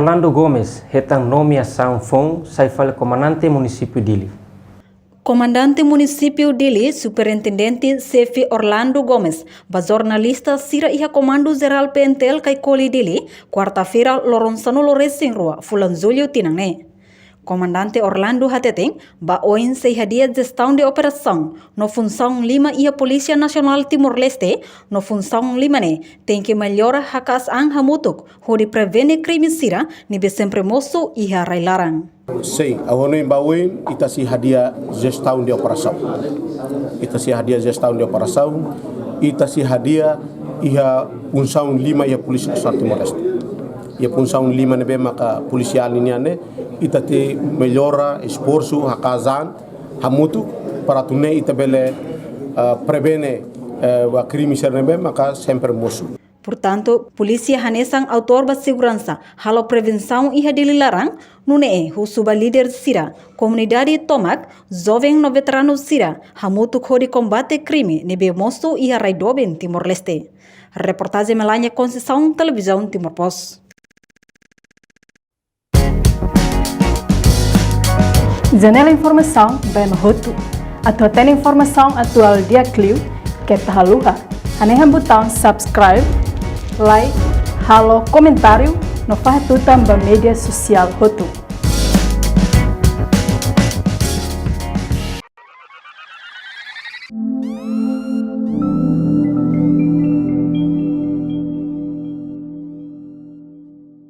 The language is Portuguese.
Orlando Gomes, hetang nomeação FON, sai fala comandante município Dili. Comandante Município Dili, Superintendente Chefe Orlando Gomes, ba jornalista sira iha Comando Geral PNTL kai Koli Dili, quarta-feira Loronsano Loresing Rua, Fulan Julho Tinangne. Comandante Orlando Hateteng, ba oin se hadia gestão de operação, no função lima iha Polícia Nacional Timor-Leste, no função lima ne, tem que melhorar hakas ang hamutuk, hodi prevene crime sira, nibe sempre moço iha railarang. Sim, a ONU Bauin ita si hadia gestão de operação. Ita si hadia gestão de operação, ita si hadia iha função lima iha Polícia Nacional Timor-Leste. Ia função lima nebe maka polisial ini ane ita te melhora esforço hakazan hamutu para tune ita bele prevene wa crime ser nebe maka sempre moço. Portanto, polícia hanesang autor ba segurança, halo prevenção iha dililarang, nune husuba líder sira, comunidade tomak, jovem no veterano sira, hamutu kodi combate crime nebe moço iha raidoben Timor-Leste. Reportagem Melania Conceição, Televisão Timor Post. Janela Informação Ben Hotu. Atau tem informação atual dia Clio, que tahaluha. Anehan botão subscribe, like, halo comentário, no fahatutan ba media social Hotu.